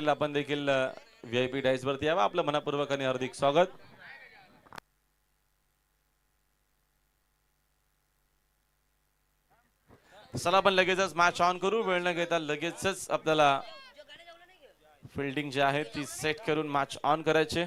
देखील आपण देखील व्हीआयपी डायस वरती यावं. आपलं मनपूर्वक आणि हार्दिक स्वागत. चला आपण लगेचच मॅच ऑन करू. वेळ न घेता लगेचच आपल्याला फिल्डिंग जी आहे ती सेट करून मॅच ऑन करायचे.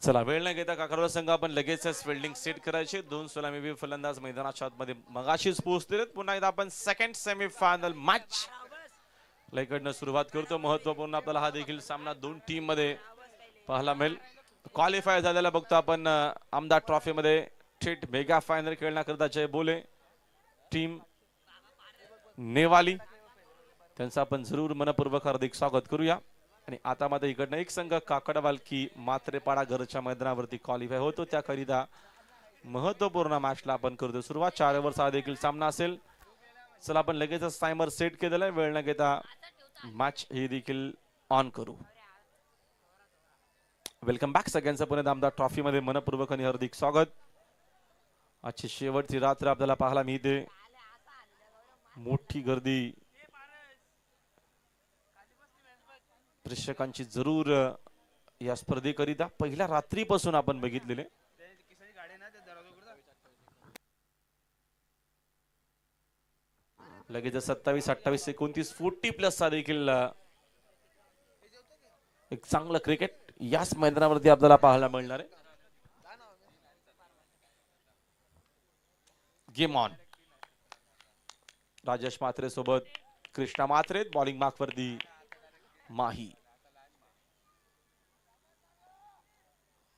चला वेळ न घेता काकारवा संघ आपण लगेचच फिल्डिंग सेट करायचे. 2 सलामी फलंदाज मैदानाच्या आतमध्ये मगाशीच पोहोचलेत. पुन्हा एकदा आपण सेकंड सेमीफायनल मॅच इकडनं सुरुवात करतो. महत्त्वपूर्ण आपल्याला हा देखील सामना 2 टीम मध्ये पाहायला मिळेल. क्वालिफाय झालेला बघतो आपण आमदार ट्रॉफी मध्ये थेट मेगा फायनल खेळण्याकरता जय बोले टीम नेवाली त्यांचा आपण जरूर मनपूर्वक हार्दिक स्वागत करूया. आणि आता मात्र इकडनं एक संघ काकडवाल की मात्रेपाडा घरच्या मैदानावरती क्वालिफाय होतो. त्याकरिता महत्वपूर्ण मॅचला आपण करतो सुरुवात. 4 ओव्हरचा हा देखील सामना असेल. चला आपण लगेचच टायमर सेट केलेला आहे. वेळ न घेता मॅच ही देखील ऑन करू. वेलकम बॅक सगळ्यांचं पुणे आमदार ट्रॉफी मध्ये मनपूर्वक आणि हार्दिक स्वागत. आजची शेवटची रात्र आपल्याला पाहायला मिळते. मोठी गर्दी प्रेक्षकांची जरूर या स्पर्धेकरिता पहिल्या रात्रीपासून आपण बघितलेले. लगेच 27, 28, 29, 40+ चा देखील एक चांगलं क्रिकेट याच मैदानावरती आपल्याला पाहायला मिळणार आहे. Game on. राजेश मात्रे सोबत कृष्णा मात्रे. बॉलिंग मार्क वरती माही.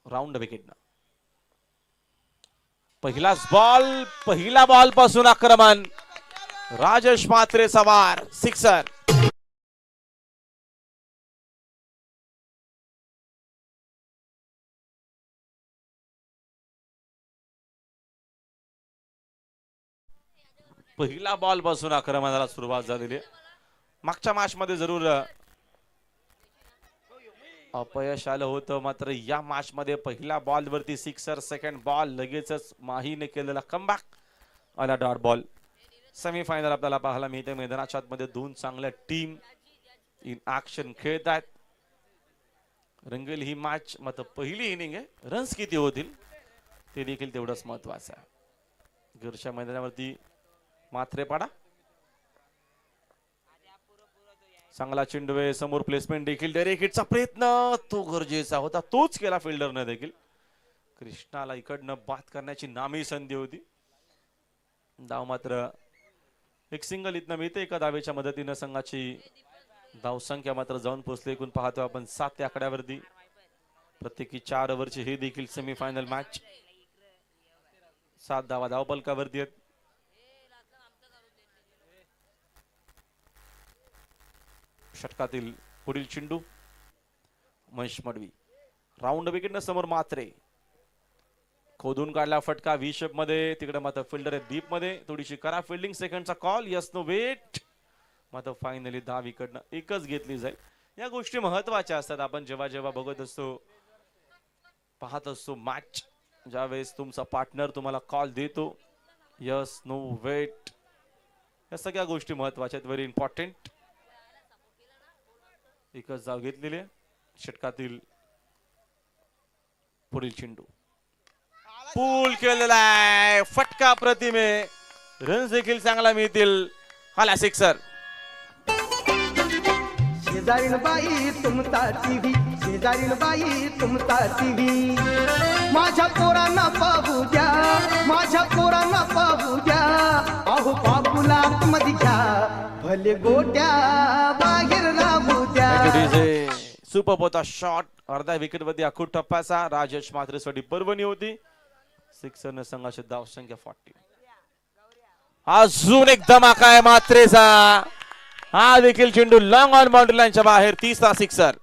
राऊंड विकेट ना पहिला बॉल पासून आक्रमण. राजेश मात्रे सवार सिक्सर. पहिला बॉल पासून आक्रमणाला सुरुवात झालेली आहे. मागच्या मॅच मध्ये जरूर अपयश आलं होतं. मात्र या मॅच मध्ये पहिल्या बॉल वरती सिक्सर. सेकंड बॉल लगेचच माहीने केलेला कमबॅक आला डॉट बॉल. सेमीफायनल आपल्याला पाहायला मिळते. मैदानाच्या आतमध्ये 2 चांगल्या टीम इन ऍक्शन खेळत आहेत. रंगेल ही मॅच. मात्र पहिली इनिंग आहे. रन्स किती होतील ते देखील तेवढंच महत्वाचं आहे. घरच्या मैदानावरती मात्रेपाडा. चांगला चेंडू आहे. समोर प्लेसमेंट देखील. डायरेक्ट हिटचा प्रयत्न तो गरजेचा होता. तोच केला फिल्डरने देखील. कृष्णाला इकडनं बाद करण्याची नामी संधी होती. धाव मात्र एक सिंगल इथनं मिळते. एका धावेच्या मदतीनं संघाची धावसंख्या मात्र जाऊन पोहोचली. एकूण पाहतो आपण 7 या आकड्यावरती. प्रत्येकी 4 ओव्हरची हे देखील सेमीफायनल मॅच. 7 धावा धावपलकावरती आहेत. षटकातील पुढील चेंडू महेश मडवी. राऊंड विकेट न समोर मात्रे. खोदून काढला फटका व्ही शेप मध्ये. तिकडे मात्र फिल्डर आहे डीप मध्ये. थोडीशी करा फिल्डिंग. सेकंडचा कॉल. Yes no wait. मात्र फायनली 10 विकेटनं एकच घेतली जाईल. या गोष्टी महत्वाच्या असतात. आपण जेव्हा जेव्हा बघत असतो पाहत असतो मॅच, ज्यावेळेस तुमचा पार्टनर तुम्हाला कॉल देतो यस नो वेट, या सगळ्या गोष्टी महत्वाच्या आहेत. Very important. एकच धाव घेतलेली आहे. षटकातील पुढील चेंडू पूल केलेला आहे. फटका प्रतिमे. रन्स देखील चांगला मिळतील. हाला सिक्सर. शेजारील बाई तुमचा टीव्ही. शेजारील बाई तुमचा टीव्ही. माझ्या पोरांना पाहू द्या. माझ्या पोरांना पाहू द्या. अहो बाबूला मध्ये घ्या. भले गोट्या बाहेर राहू द्या. सुपर होता शॉट. अर्ध्या विकेट वरती अखूट टप्प्याचा. राजेश मात्रेसाठी पर्वणी होती. सिक्सरने संघाची धावसंख्या 40. अजून एक धमाका आहे मात्रेचा. हा देखील चेंडू लॉंग ऑन बाउंड्री लाईनच्या बाहेर. 30रा सिक्सर.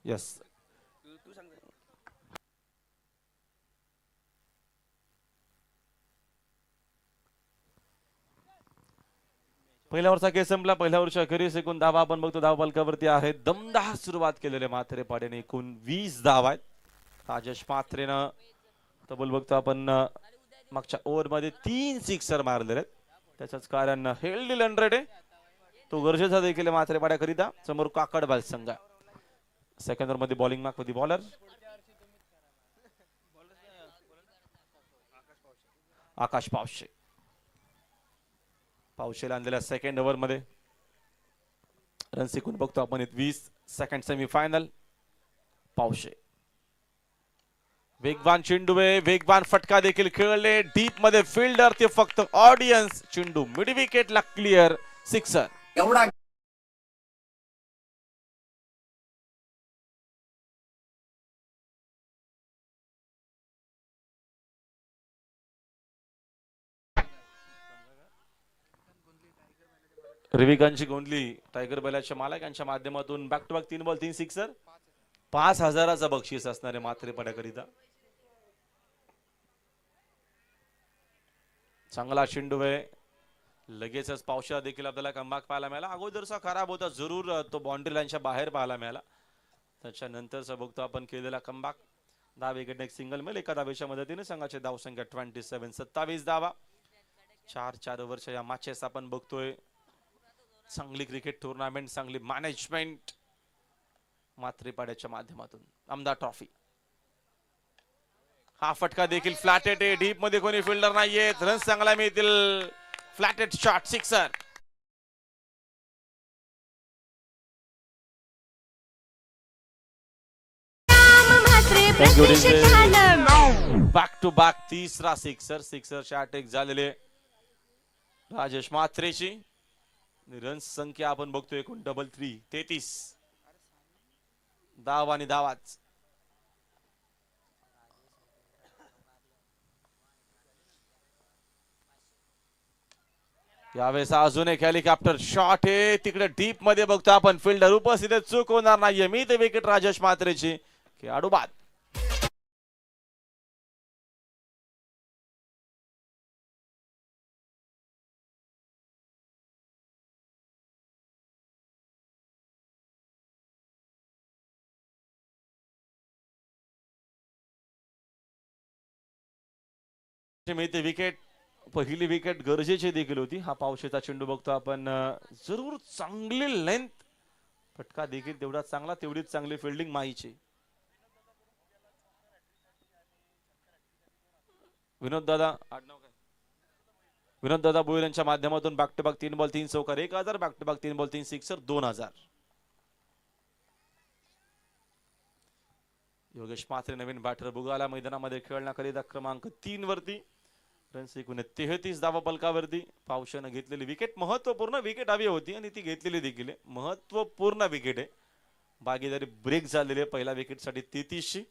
यस, पहिल्या ओव्हरचा खेळ संपला. पहिल्या ओव्हरच्या अखेरीस एकूण धावा आपण बघतो धाव फलकावरती आहे. दमदार सुरुवात केलेले म्हात्रे पाड्याने. एकूण 20 धावा आहेत. राजेश म्हात्रेनं तब्बल बघतो आपण मागच्या ओव्हरमध्ये 3 सिक्सर मारलेले आहेत. त्याच्याच कारण हेल्डी रन रेट आहे तो गरजेचा देखील म्हात्रे पाड्याकरिता. समोर काकडबाल संघ. सेकंड ओव्हर मध्ये बॉलिंग मार्क मध्ये बॉलर आकाश पावशे. पावशेला आणलेल्या सेकंड ओव्हर मध्ये रन सिकून बघतो आपण 20. Second semi final. पावशे वेगवान चेंडू आहे. वेगवान फटका देखील खेळले. डीप मध्ये फिल्डर ते फक्त ऑडियन्स. चेंडू मिड विकेटला क्लिअर. सिक्सर. एवढा रविकांतची गोंधली टायगर बैलाच्या मालकांच्या माध्यमातून back to back 3 ball 3 sixer. 5,000चा बक्षीस असणारे म्हात्रे पाड्याकरिता. चांगला चेंडू आहे. लगेचच पावशा देखील आपल्याला कमबॅक पाहायला मिळाला. अगोदरचा खराब होता जरूर तो बाउंड्री लाईनच्या बाहेर पाहायला मिळाला. त्याच्यानंतरचा बघतो आपण केलेला कमबॅक. 10 विकेटने एक सिंगल मिळेल. एका धावेच्या मदतीने संघाची धावसंख्या 27. 27 धावा. 4 ओव्हरच्या या मॅचेस आपण बघतोय. चांगली क्रिकेट टुर्नामेंट, चांगली मॅनेजमेंट म्हात्रे पाड्याच्या माध्यमातून. आमदार ट्रॉफी. हा फटका देखील फ्लॅटेड आहे. डीप मध्ये कोणी फिल्डर नाहीयेत. रन चांगला मिळतील. Flatted shot. Sixer. Back to back 3रा सिक्सर. सिक्सरच्या अटॅक झालेले राजेश म्हात्रेची. रन संख्या आपण बघतोय एकूण 3 33. धाव आणि धावाच. यावेळेस अजून एक हेलिकॉप्टर शॉट आहे. तिकडे डीप मध्ये बघतो आपण फिल्डर उपस्थित. चूक होणार नाहीये. मी ते विकेट राजेश म्हात्रेची. खेळाडू बाद. मिळते विकेट. पहिली विकेट गरजेची देखील होती. हा पावशेचा चेंडू बघतो आपण. जरूर चांगली लेंथ. फटका देखील तेवढा चांगला. तेवढीच चांगली फिल्डिंग माहीची. विनोद दादा भोईर यांच्या माध्यमातून बॅक टू बॅक 3 बॉल 3 चौकार 1,000. Back to back 3 ball 3 sixer 2,000. Yogesh Mhatre नवीन बॅटर बुगाला मैदानामध्ये खेळण्याकरिता क्रमांक 3 वरती. रन एकूण 33 धावा पलकावरती. पावसानं घेतलेली विकेट महत्वपूर्ण विकेट हवी होती आणि ती घेतलेली देखील महत्वपूर्ण विकेट आहे. भागीदारी ब्रेक झालेली पहिल्या विकेटसाठी 33ची.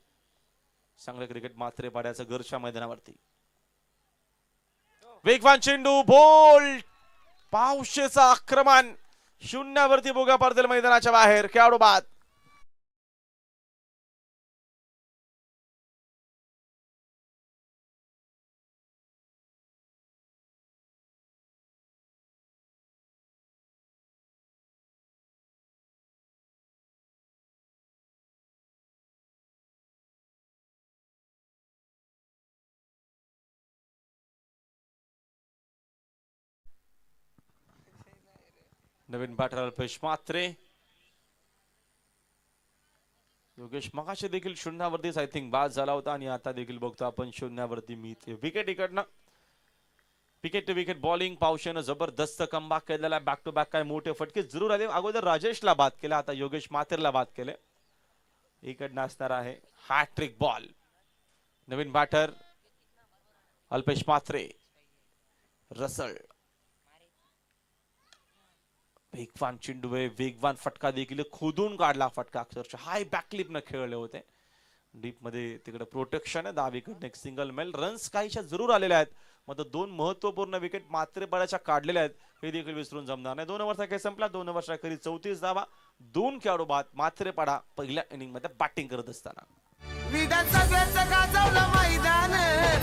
चांगलं क्रिकेट म्हात्रे पाड्याचं घरच्या मैदानावरती. वेगवान चेंडू बोल. पावशेचा आक्रमण. 0वरती बोगा पडतील मैदानाच्या बाहेर. खेळाडू बाद. नवीन बॅटर अल्पेश म्हात्रे. योगेश मगाशी देखील 0वरतीच आय थिंक बाद झाला होता आणि आता देखील बघतो आपण 0वरती मिळते विकेट. इकडनं विकेट टू विकेट बॉलिंग पावशेनं जबरदस्त कमबॅक केलेला आहे. बॅक टू बॅक काय मोठे फटके जरूर आले. अगोदर राजेशला बाद केला, आता योगेश माथेरला बाद केले. इकडनं असणार आहे हॅट्रिक बॉल. नवीन बॅटर अल्पेश मात्रे. रसल वेगवान चेंडू आहे, वेगवान फटका देखील खोदून काढला फटका. अक्षरशः हाय बॅकलिप न खेळले होते. डीप मध्ये तिकडे प्रोटेक्शन आहे. 10 विकेट एक सिंगल मेल. रन्स काहीशा जरूर आलेले आहेत. मग 2 महत्वपूर्ण विकेट मात्र बऱ्याचशा काढलेल्या आहेत, हे देखील विसरून जमणार नाही. 2 ओव्हरचा खेळ संपला. 2 ओव्हरच्या खेळी 34 धावा. 2 खेळाडू बाद. मात्रेपाडा पहिल्या इनिंग मध्ये बॅटिंग करत असताना विधानसभेचं गाजवलं मैदान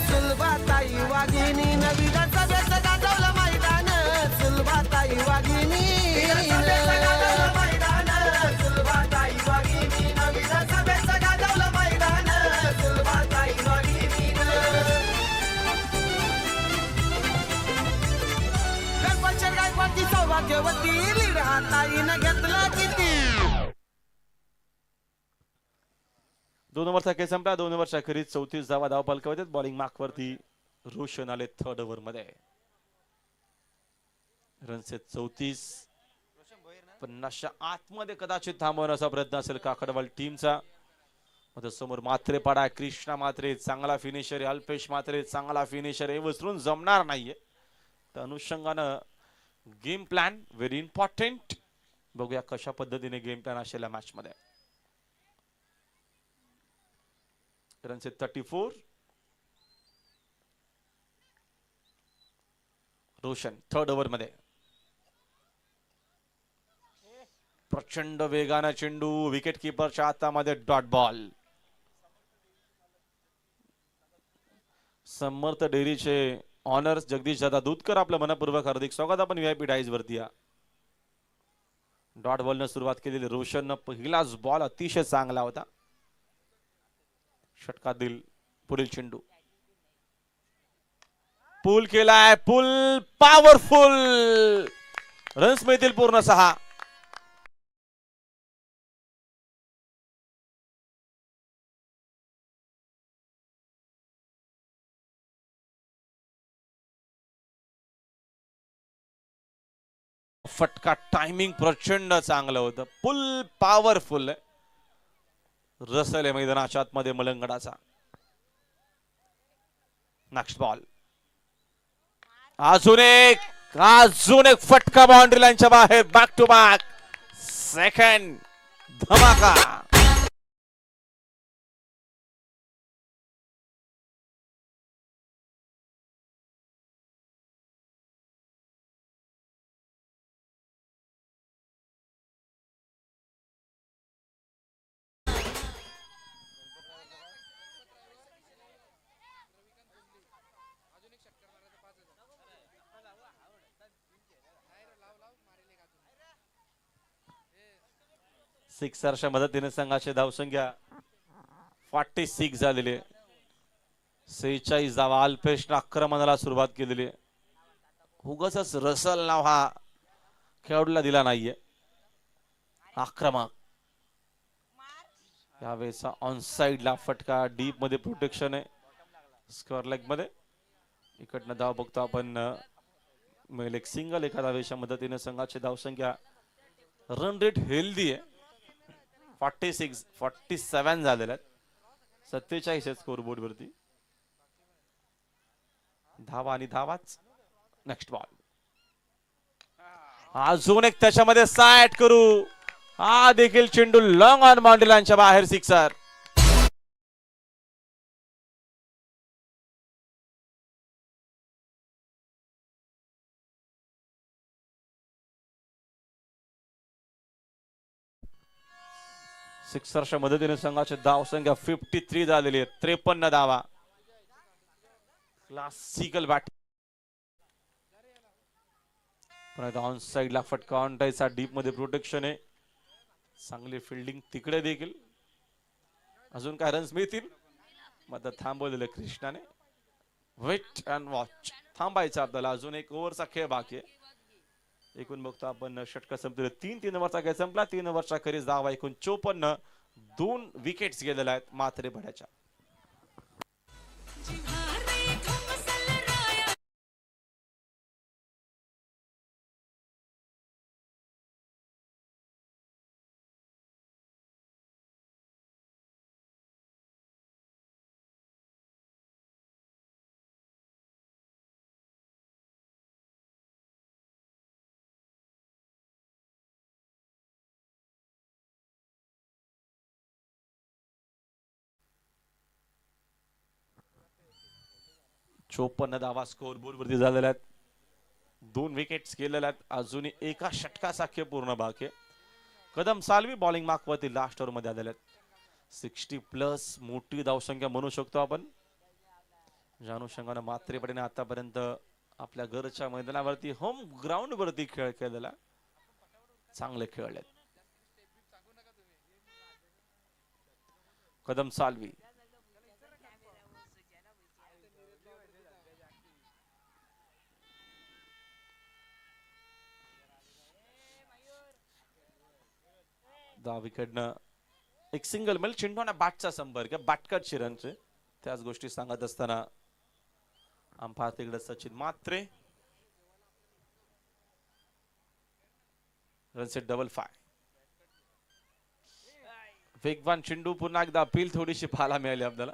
सुलभाताई वाघिणीनं. विधानसभेचं गाजवलं मैदान सुलभाताई वाघिणीनं. सुलभाताई वाघिणीनं. विधानसभेचं गाजवलं मैदान सुलभाताई वाघिणीनं. गणपत गायकवाडची सौभाग्यवती लीडाताईनं घेतलं किती. 2 ओव्हरचा खेळ संपला. 2 ओव्हरच्या खेळी 34 धावा. धाव पलकवत आहेत. बॉलिंग मार्कवरती रोशन आले थर्ड ओव्हर मध्ये. रन्स 34. 50च्या आतमध्ये कदाचित थांबवण्याचा प्रयत्न असेल काकडवाल टीमचा. समोर मात्रेपाडा, कृष्णा मात्रे चांगला फिनिशर आहे. अल्पेश मात्रे चांगला फिनिशर आहे. विसरून जमणार नाहीये. त्या अनुषंगानं गेम प्लॅन व्हेरी इम्पॉर्टंट. बघूया कशा पद्धतीने गेम प्लॅन असेल या मॅच मध्ये. रन्स 34. रोशन थर्ड ओव्हर मध्ये. प्रचंड वेगाने चेंडू विकेट किपरच्या हातामध्ये. Dot ball. समर्थ डेअरीचे ऑनर्स जगदीश दादा दूधकर आपलं मनपूर्वक हार्दिक स्वागत. आपण व्हीआयपी डाईज वरती या. डॉट बॉल न सुरुवात केलेली रोशननं पहिलाच बॉल अतिशय चांगला होता. षटकात दिल पुढील चेंडू. पुल केलाय. पुल पॉवरफुल. रन्स मिळतील पूर्ण 6. फटका टायमिंग प्रचंड चांगलं होतं. पुल पॉवरफुल. रसल आहे मैदानाच्या आतमध्ये मलंगडाचा. Next ball. अजून एक फटका बाउंड्री लाईनच्या बाहेर. बॅक टू बॅक सेकंड धमाका. सिक्सरच्या मदतीने संघाची धावसंख्या 46 झालेली आहे. 46 धावा. अल्पेशने आक्रमणाला सुरुवात केलेली आहे. उगाचच रसल नाव हा खेळाडूला दिला नाहीये. आक्रमक. यावेळेचा ऑन साइडला फटका. डीप मध्ये प्रोटेक्शन आहे. स्क्वेअर लेग मध्ये. इकडनं धाव बघतो आपण. मिळेल एक सिंगल. एका धावेच्या मदतीने संघाची धावसंख्या रन रेट हेल्दी आहे. 47 झालेल्या आहेत. 47 स्कोर बोर्ड वरती. धावा आणि धावाच. Next ball. अजून एक त्याच्यामध्ये साइड करू. हा देखील चेंडू लॉंग ऑन बाउंड्री लाईनच्या बाहेर. सिक्सर. सिक्सरच्या मदतीने संघाची धाव संख्या 53 झालेली आहे. 53 धावा. Classical batting. ऑन साइडला फटका. ऑन टाईचा डीप मध्ये प्रोटेक्शन आहे. चांगली फिल्डिंग तिकडे देखील. अजून काय रन्स मिळतील. मग थांबवलेलं कृष्णाने. Wait and watch. थांबायचं आपल्याला. अजून एक ओव्हरचा खेळ बाकी आहे. एकूण बघतो आपण षटक संपलेले. 3 ओव्हरचा खेळ संपला. 3 ओव्हरच्या खेळीस धावा एकूण 54. 2 विकेट्स गेलेल्या आहेत मात्रेपाड्याच्या. 54 धावा स्कोर बोर्ड वरती झालेल्या आहेत. 2 विकेट्स गेलेल्या आहेत. अजूनही एका षटकाचा खेळ पूर्ण बाकी आहे. कदम साल्वी बॉलिंग मार्क वरती लास्ट ओव्हर मध्ये आलेले आहेत. 60+ मोठी धावसंख्या म्हणू शकतो आपण. ज्या अनुषंगाने मात्रे पडीने आतापर्यंत आपल्या घरच्या मैदानावरती होम ग्राउंड वरती खेळ खेळलेला चांगले खेळले. कदम साल्वी दहा विकेटनं एक सिंगल मिळेल. चिंटोना बॅटचा संपर्क बाटकट चिरनचे त्याच गोष्टी सांगत असताना अंपायर तिकडे सचिन मात्रे. रनसेट डबल 5. वेगवान चेंडू पुन्हा एकदा अपील थोडीशी पाहायला मिळाली आपल्याला.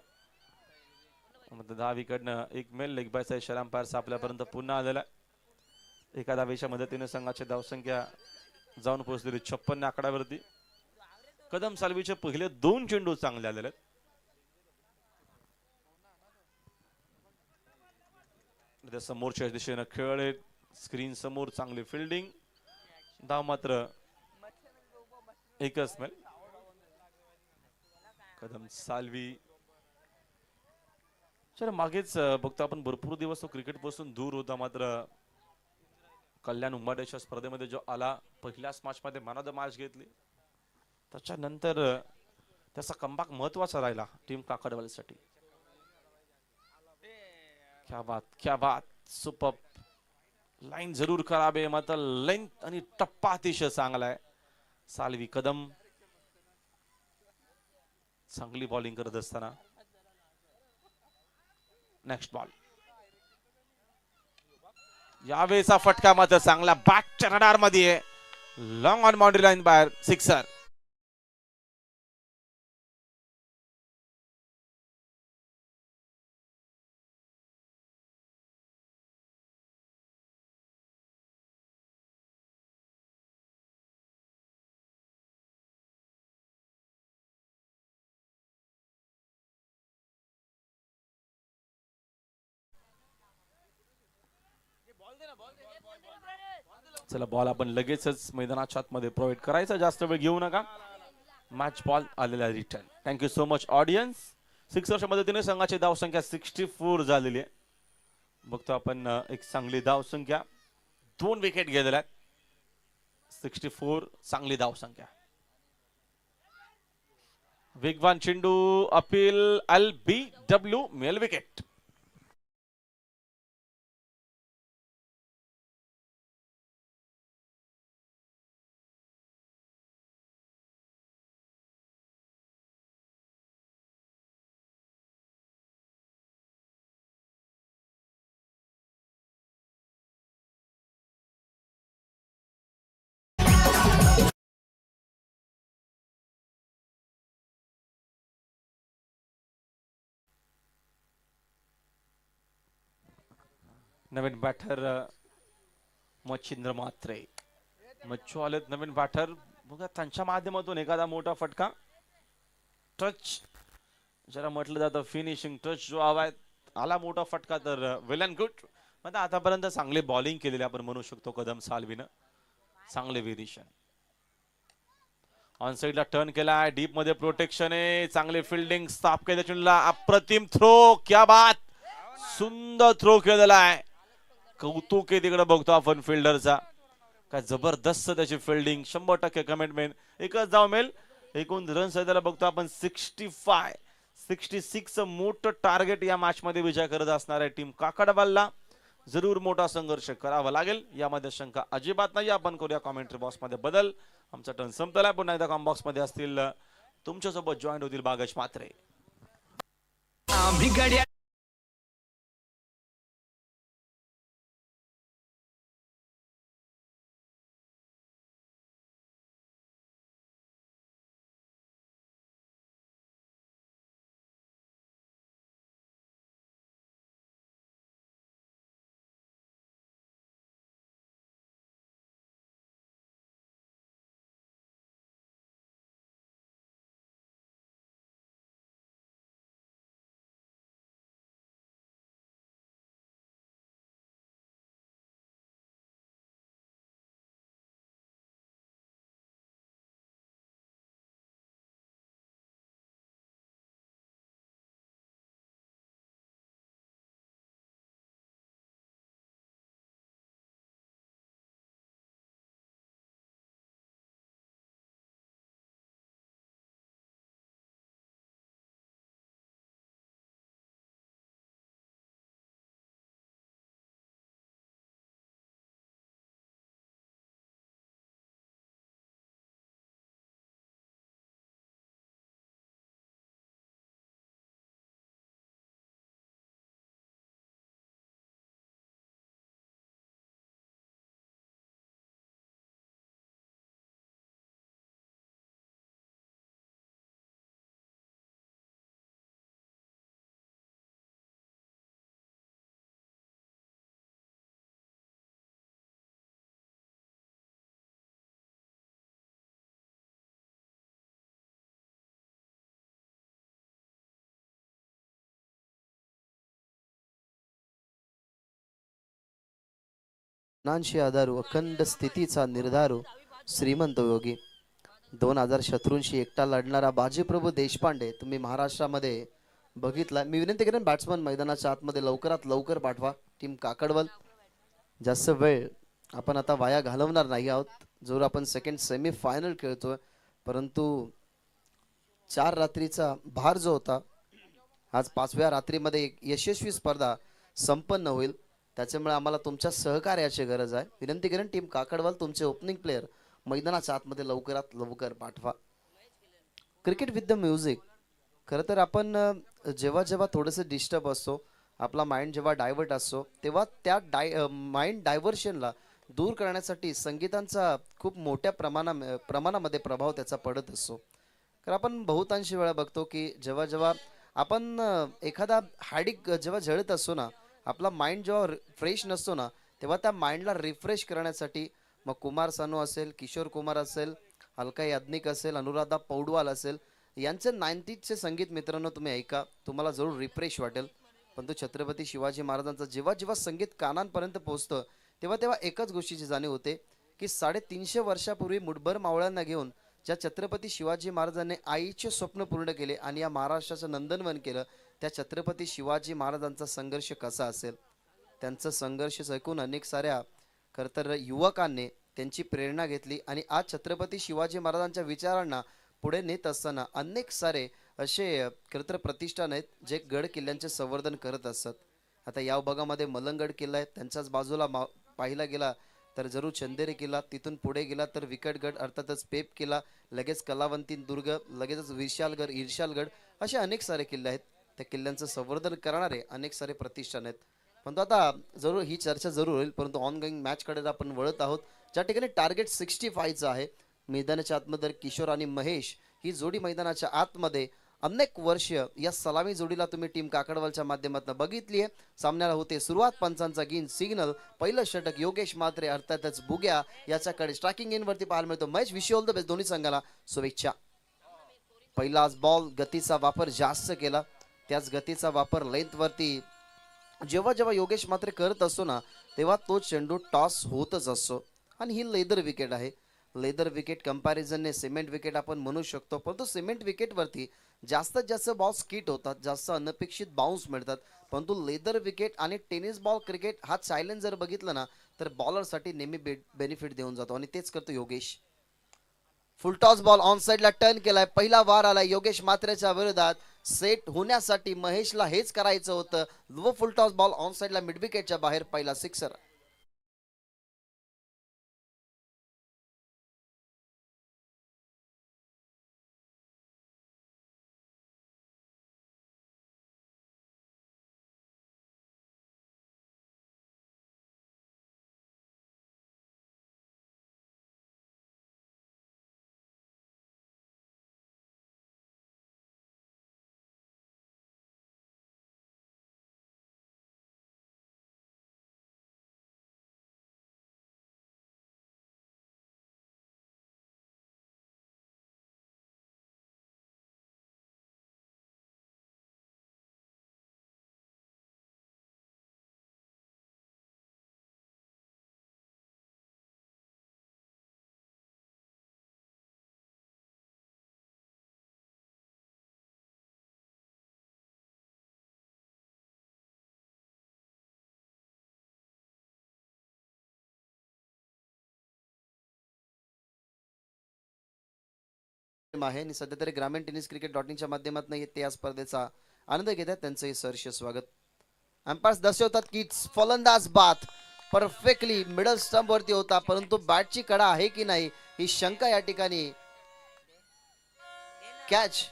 10 विकेटनं एक मेल लेग बायचा इशारा अंपायर आपल्यापर्यंत पुन्हा आलेला. एका धावेच्या मदतीने संघाची धावसंख्या जाऊन पोहोचलेली 56 आकड्यावरती. कदम साल्वीचे पहिले 2 चेंडू चांगले आलेले आहेत. समोरच्या दिशेनं खेळले. स्क्रीन समोर चांगली फिल्डिंग. धाव मात्र एकच मेल. कदम साल्वी मागेच बघतो आपण भरपूर दिवस तो क्रिकेट पासून दूर होता. मात्र कल्याण उंबाड्याच्या स्पर्धेमध्ये जो आला पहिल्याच मॅच मध्ये मॅन ऑफ द मॅच घेतली. त्याच्यानंतर त्याचा कमबॅक महत्वाचा राहिला टीम काकडवालसाठी. क्या बात क्या बात. सुपर. लाईन जरूर खराब आहे मात्र लेंथ आणि टप्पा अतिशय चांगला आहे. साल्वी कदम चांगली बॉलिंग करत असताना नेक्स्ट बॉल. यावेळेचा फटका मात्र चांगला बॅटच्या रडार मध्ये. लॉंग ऑन बाउंड्री लाईन बाहेर सिक्सर. चला बॉल आपण लगेचच मैदानाच्या आतमध्ये प्रोव्हाइड करायचा. जास्त वेळ घेऊ नका. मॅच बॉल आलेला return. Thank you so much audience. सिक्सरच्या मदतीने संघाची धावसंख्या 64 झालेली आहे. बघतो आपण एक चांगली धावसंख्या. 2 विकेट गेलेल्या आहेत. 64 चांगली धावसंख्या. वेगवान चेंडू अपील LBW मेल विकेट. नवीन बॅटर मच्छिंद्र मात्रे. मच्छू आलेत नवीन बॅटर. बघा त्यांच्या माध्यमातून एखादा मोठा फटका. टच जरा म्हटलं जातं फिनिशिंग टच जो हवाय आला मोठा फटका तर वेल अँड गुड. म्हणजे आतापर्यंत चांगली बॉलिंग केलेली आपण म्हणू शकतो कदम साल्वीनं. चांगले व्हेरिएशन. ऑन साइडला टर्न केला. डीप मध्ये प्रोटेक्शन आहे. चांगले फिल्डिंग स्टॉप केले चेंडूला. अप्रतिम थ्रो. क्या बात. सुंदर थ्रो केलेला आहे. कौतुक आहे तिकडे बघतो आपण फिल्डरचा. काय जबरदस्त त्याची फिल्डिंग. 100% कमिटमेंट. एकच धाव मिळेल. एकूण रन सध्याला बघतो आपण 65. 66 मोठं टार्गेट या मॅच मध्ये विजय करत असणार आहे टीम काकडवालला. जरूर मोठा संघर्ष करावा लागेल यामध्ये शंका अजिबात नाही. आपण करूया कॉमेंट्री बॉक्स मध्ये बदल. आमचा टर्न संपलाय. पुन्हा एकदा कॉम बॉक्स मध्ये असतील तुमच्यासोबत जॉईन होतील बागेश मात्रे. नांशी आधारू अखंड स्थितीचा निर्धारू श्रीमंत योगी 2000 शत्रूंशी एकटा लढणारा बाजीप्रभू देशपांडे तुम्ही महाराष्ट्रामध्ये बघितला. मी विनंती करेन बॅट्समन मैदानाच्या आतमध्ये लवकरात लवकर पाठवा. टीम काकडवल जास्त वेळ आपण आता वाया घालवणार नाही आहोत. जरूर आपण सेकंड सेमी फायनल खेळतोय, परंतु 4 रात्रीचा भार जो होता आज 5व्या रात्रीमध्ये एक यशस्वी स्पर्धा संपन्न होईल. त्याच्यामुळे आम्हाला तुमच्या सहकार्याची गरज आहे. विनंती करेन टीम काकडवाल तुमचे ओपनिंग प्लेयर मैदानाच्या आतमध्ये लवकरात लवकर पाठवा. Cricket with the music. खरं तर आपण जेव्हा जेव्हा थोडंसं डिस्टर्ब असतो, आपला माइंड जेव्हा डायव्हर्ट असतो, तेव्हा त्या माइंड डायव्हर्शनला दूर करण्यासाठी संगीतांचा खूप मोठ्या प्रमाणामध्ये प्रभाव त्याचा पडत असतो. कारण आपण बहुतांशी वेळा बघतो की जेव्हा जेव्हा आपण एखादा हाडिक जेव्हा झळत असतो ना, आपला माइंड जेव्हा फ्रेश नसतो ना, तेव्हा त्या माइंडला रिफ्रेश करण्यासाठी मग कुमार सानू असेल, किशोर कुमार असेल, अलका याज्ञिक असेल, अनुराधा पौडवाल असेल, यांचे 90चे संगीत मित्रांनो तुम्ही ऐका, तुम्हाला जरूर रिफ्रेश वाटेल. पण तो छत्रपती शिवाजी महाराजांचा जेव्हा जेव्हा संगीत कानांपर्यंत पोहोचतं, तेव्हा तेव्हा एकच गोष्टीची जाणीव होते की 350 वर्षापूर्वी मुठभर मावळ्यांना घेऊन ज्या छत्रपती शिवाजी महाराजांनी आईचे स्वप्न पूर्ण केले आणि या महाराष्ट्राचं नंदनवन केलं, त्या छत्रपती शिवाजी महाराजांचा संघर्ष कसा असेल. त्यांचा संघर्ष ऐकून अनेक साऱ्या खरं तर युवकांनी त्यांची प्रेरणा घेतली आणि आज छत्रपती शिवाजी महाराजांच्या विचारांना पुढे नेत असताना अनेक सारे असे खरं तर प्रतिष्ठान आहेत जे गड किल्ल्यांचे संवर्धन करत असतात. आता या भागामध्ये मलंगड किल्ला आहे, त्यांच्याच बाजूला पाहिला गेला तर जरूर चंदेरी किल्ला, तिथून पुढे गेला तर विकटगड अर्थातच पेप किल्ला, लगेच कलावंती दुर्ग, लगेचच विशालगड, ईर्शालगड, असे अनेक सारे किल्ले आहेत. त्या किल्ल्यांचं संवर्धन करणारे अनेक सारे प्रतिष्ठान आहेत. परंतु आता जरूर ही चर्चा जरूर होईल, परंतु ऑनगोईंग मॅचकडे आपण वळत आहोत ज्या ठिकाणी टार्गेट 65चं आहे. मैदानाच्या आतमध्ये किशोर आणि महेश ही जोडी मैदानाच्या आतमध्ये अनेक वर्ष या सलामी जोडीला तुम्ही टीम काकडवालच्या माध्यमातून बघितली आहे. सामन्याला होते सुरुवात, पंचांचा ग्रीन सिग्नल, पहिलं षटक योगेश म्हात्रे अर्थातच बुग्या याच्याकडे स्ट्रायकिंग इन वरती पाहायला मिळतो. Mahesh, wish you all the best, दोन्ही संघाला शुभेच्छा. पहिलाच बॉल गतीचा वापर जास्त केला, त्याच गतीचा वापर लेंथ वरती जेव्हा जेव्हा योगेश म्हात्रे करत असतो ना, तेव्हा तो चेंडू टॉस होतच असतो. आणि ही लेदर विकेट आहे. लेदर विकेट कंपॅरिझनने सिमेंट विकेट आपण म्हणू शकतो, परंतु सिमेंट विकेटवरती जास्तीत जास्त बॉल स्किट होतात, जास्त अनपेक्षित बाउन्स मिळतात. परंतु लेदर विकेट आणि टेनिस बॉल क्रिकेट हा चॅलेंज जर बघितलं ना, तर बॉलरसाठी नेहमी बेनिफिट देऊन जातो आणि तेच करतो योगेश. फुल टॉस बॉल ऑन साइडला टर्न केलाय, पहिला वार आलाय योगेश म्हात्रेच्या विरोधात. सेट होण्यासाठी महेशला हेच करायचं होतं. Low full toss ball on साइडला मिड विकेटच्या बाहेर, पहिला सिक्सर. आहे आणि सध्या तरी ग्रामीण टेनिस क्रिकेट डॉटिंगच्या माध्यमातून ते या स्पर्धेचा आनंद घेतात. त्यांचंही सहर्ष स्वागत. अंपायर्स दर्शवतात की फलंदाज बाद परफेक्टली मिडल स्टंप वरती होता, परंतु बॅटची कडा आहे की नाही ही शंका या ठिकाणी. कॅच,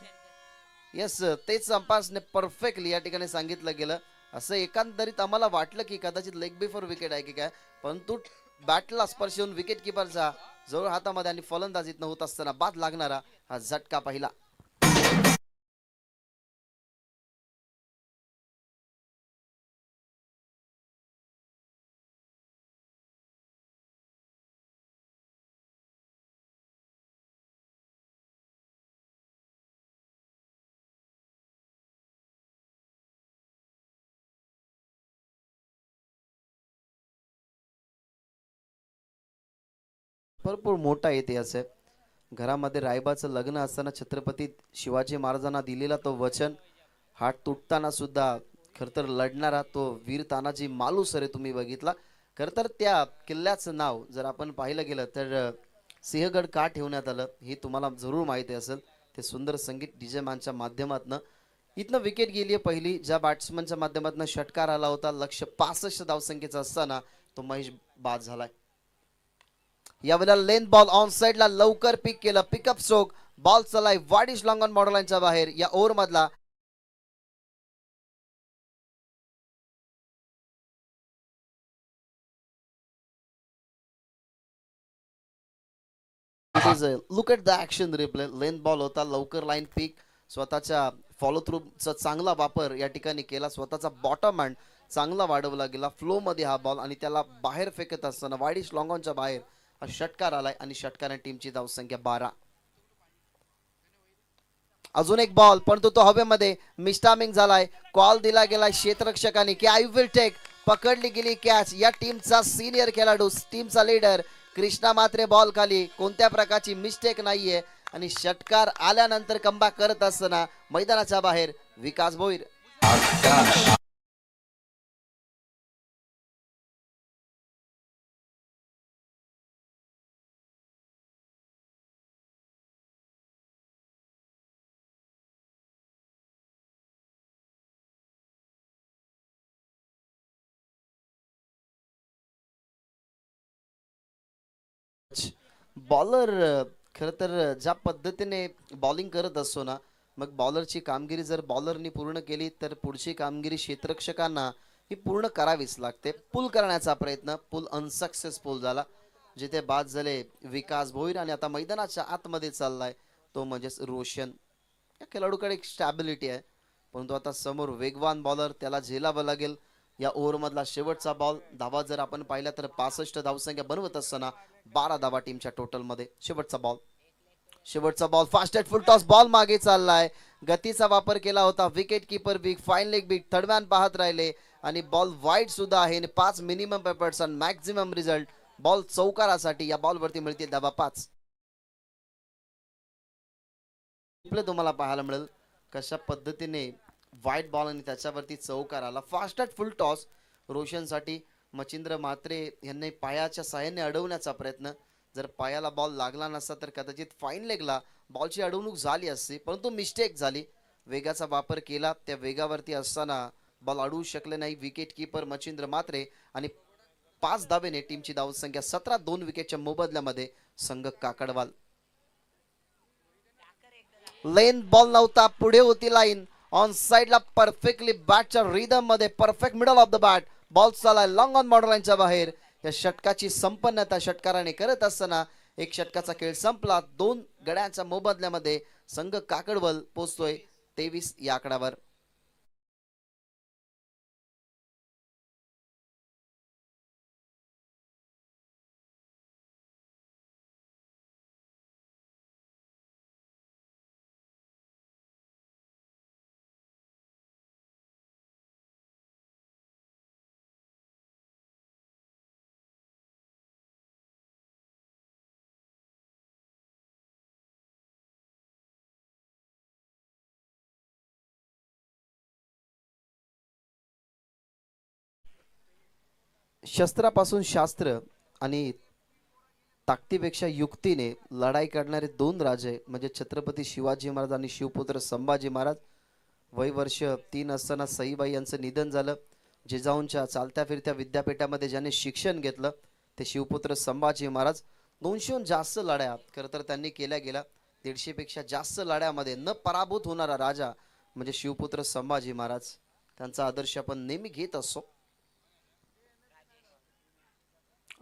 येस, तेच अंपायर्सने परफेक्टली या ठिकाणी सांगितलं गेलं. असं एकांतरित आम्हाला वाटलं की कदाचित लेग बिफोर विकेट आहे की काय, परंतु बॅटला स्पर्श होऊन विकेट किपरचा जवळ हातामध्ये आणि फलंदाजीतनं होत असताना बाद लागणारा हा झटका पाहिला. भरपूर मोठा इतिहास आहे. घरामध्ये रायबाचं लग्न असताना छत्रपती शिवाजी महाराजांना दिलेला तो वचन, हात तुटताना सुद्धा खर तर लढणारा तो वीर तानाजी मालुसरे तुम्ही बघितला. खर तर त्या किल्ल्याचं नाव जर आपण पाहिलं गेलं तर सिंहगड का ठेवण्यात आलं हे तुम्हाला जरूर माहिती असेल. ते सुंदर संगीत डीजे मॅनच्या माध्यमातनं इथनं विकेट गेली आहे पहिली. ज्या बॅट्समनच्या माध्यमातून षटकार आला होता, लक्ष 65 धावसंख्येचा असताना तो महेश बाद झालाय. यावेळेला लेन बॉल ऑन साइडला लवकर पिक केलं, पिकअप स्ट्रोक, बॉल चलाय वाडिश लॉंग ऑन बॉर्डर लाईनच्या बाहेर. या ओव्हर मधला look at the action replay. Lane ball होता, लवकर लाईन पिक, स्वतःच्या फॉलो थ्रूचा चांगला वापर या ठिकाणी केला. स्वतःचा बॉटम हँड चांगला वाढवला गेला फ्लो मध्ये हा बॉल आणि त्याला बाहेर फेकत असताना वाडिश लॉंग ऑनच्या बाहेर हा षटकार आलाय आणि षटकाने टीमची धावसंख्या 12. अजून एक बॉल परंतु तो हवेमध्ये मिस्टामिंग झालाय. कॉल दिला गेलाय क्षेत्ररक्षकाने की आय विल टेक. पकडली गेली कॅच. या टीमचा सिनियर खेळाडू, टीमचा लीडर कृष्णा मात्रे बॉल खाली, कोणत्या प्रकारची मिस्टेक नाहीये आणि षटकार आल्यानंतर कमबॅक करत असताना मैदानाच्या बाहेर विकास भोईर. बॉलर खर तर ज्या पद्धतीने बॉलिंग करत असतो ना, मग बॉलरची कामगिरी जर बॉलरनी पूर्ण केली तर पुढची कामगिरी क्षेत्ररक्षकांना ही पूर्ण करावीच लागते. पुल करण्याचा प्रयत्न, पुल अनसक्सेसफुल झाला, जिथे बाद झाले विकास भोईर आणि आता मैदानाच्या आतमध्ये चाललाय तो म्हणजेच रोशन. या खेळाडूकडे एक स्टॅबिलिटी आहे, परंतु आता समोर वेगवान बॉलर, त्याला झेलावं लागेल. या ओव्हर मधला शेवटचा बॉल, धावा जर आपण पाहिल्या तर 65 धावसंख्या बनवत असताना 12 धावा टीमच्या टोटल मध्ये. शेवटचा ball fast at full toss, ball मागे चाललाय, गतीचा वापर केला होता. Wicket keeper big, fine leg big, third man पाहत राहिले आणि बॉल वाईड सुद्धा आहे. 5 मिनिमम पेपर्स आणि मॅक्झिमम रिझल्ट बॉल चौकारासाठी. या बॉल वरती मिळतील धावा 5. तुम्हाला पाहायला मिळेल कशा पद्धतीने वाईट बॉल आणि त्याच्यावरती चौकार आला. फास्ट ॲट फुल टॉस रोशनसाठी. मच्छिंद्र मात्रे यांनी पायाच्या साहाय्याने अडवण्याचा प्रयत्न, जर पायाला बॉल लागला नसता तर कदाचित फाईन लेगला बॉलची अडवणूक झाली असती, परंतु मिस्टेक झाली. वेगाचा वापर केला, त्या वेगावरती असताना बॉल अडवू शकले नाही विकेट किपर मच्छिंद्र मात्रे आणि 5 धावेने टीमची धावसंख्या 17. 2 विकेटच्या मोबदल्यामध्ये संघ काकडवाल. लेन बॉल नव्हता, पुढे होती लाईन ऑन साइडला, परफेक्टली बॅटच्या रिदम मध्ये, perfect middle of the bat, ball चालाय लॉंग ऑन बॉर्डर लाईनच्या बाहेर. या षटकाची संपन्नता षटकाराने करत असताना एक षटकाचा खेळ संपला. 2 गड्यांच्या मोबदल्यामध्ये संघ काकडवल पोहोचतोय 23 या आकड्यावर. शस्त्रापासून शास्त्र आणि ताकदीपेक्षा युक्तीने लढाई करणारे 2 राजे म्हणजे छत्रपती शिवाजी महाराज आणि शिवपुत्र संभाजी महाराज. वय वर्ष 3 असताना सईबाई यांचं निधन झालं. जिजाऊंच्या चालत्या फिरत्या विद्यापीठामध्ये ज्याने शिक्षण घेतलं ते शिवपुत्र संभाजी महाराज. 200हून जास्त लढाया खरं तर त्यांनी केल्या गेल्या. 150 पेक्षा जास्त लढ्यामध्ये न पराभूत होणारा राजा म्हणजे शिवपुत्र संभाजी महाराज. त्यांचा आदर्श आपण नेहमी घेत असतो.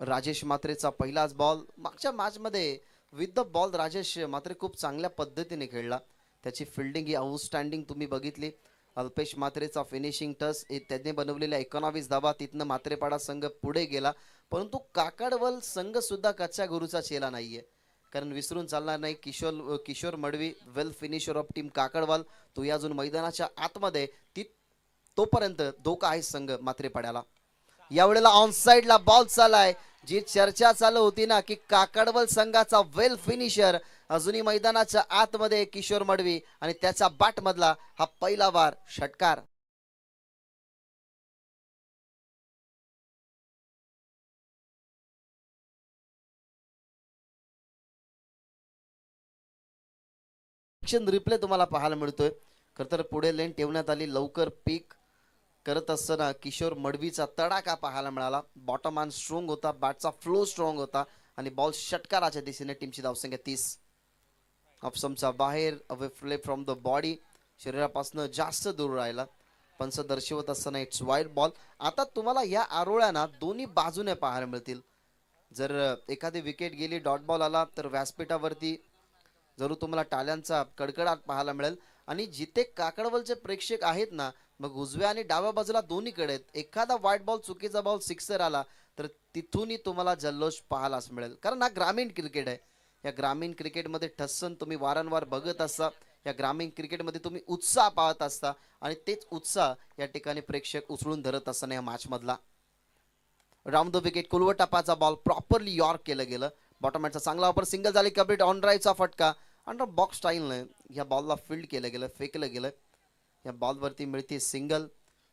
राजेश मात्रेचा पहिलाच बॉल. मागच्या मॅच मध्ये विथ द बॉल राजेश मात्रे खूप चांगल्या पद्धतीने खेळला. त्याची फिल्डिंग ही आउटस्टँडिंग तुम्ही बघितली. अल्पेश मात्रेचा फिनिशिंग टच, त्यांनी बनवलेल्या 19 धावा, तिथनं मात्रेपाडा संघ पुढे गेला. परंतु काकडवल संघ सुद्धा कच्च्या गुरुचा चेला नाहीये, कारण विसरून चालणार नाही किशोर मडवी, वेल फिनिशर ऑफ टीम काकडवाल. तो या अजून मैदानाच्या आतमध्ये तोपर्यंत धोका आहे संघ मात्रेपाड्याला. यावेळेला ऑन साइडला बॉल चालाय, जी चर्चा चालू होती ना की काकडवल संघाचा वेल फिनिशर अजूनही मैदानाच्या आतमध्ये किशोर मडवी आणि त्याच्या बॅट मधला हा पहिला वार षटकार. रिप्ले तुम्हाला पाहायला मिळतोय. खर तर पुढे लेन ठेवण्यात आली, लवकर पीक करत असताना किशोर मडवीचा तडाखा पाहायला मिळाला. बॉटम आर्म स्ट्रॉंग होता, बॅटचा फ्लो स्ट्रॉंग होता आणि बॉल षटकाराच्या दिशेने टीमची धावसंख्या 30. ऑफसमचा बाहेर, away play from the body, शरीरापासून जास्त दूर राहिला. पंच दर्शवत असताना इट्स वाईड बॉल. आता तुम्हाला या आरोळ्यांना दोन्ही बाजूने पाहायला मिळतील. जर एखादी विकेट गेली, डॉट बॉल आला तर व्यासपीठावरती जरूर तुम्हाला टाळ्यांचा कडकडाट पाहायला मिळेल. आणि जिथे काकडवलचे प्रेक्षक आहेत ना, मग उजव्या आणि डाव्या बाजूला दोन्हीकडे एखादा व्हाईट बॉल, चुकीचा बॉल, सिक्सर आला तर तिथूनही तुम्हाला जल्लोष पाहायलाच मिळेल. कारण हा ग्रामीण क्रिकेट आहे. या ग्रामीण क्रिकेटमध्ये ठस्सन तुम्ही वारंवार बघत असता. या ग्रामीण क्रिकेटमध्ये तुम्ही उत्साह पाहत असता आणि तेच उत्साह या ठिकाणी प्रेक्षक उचलून धरत असताना या मॅच मधला. राऊंड द विकेट, कुलवट टापाचा बॉल प्रॉपरली यॉर्क केलं गेलं. बॉटम मॅचचा चांगला वापर, सिंगल झाली कंप्लीट. ऑन ड्राईव्हचा फटका अंडर बॉक्स स्टाईलने या बॉलला फील्ड केलं गेलं, फेकलं गेलं. या बॉलवरती मिळते सिंगल.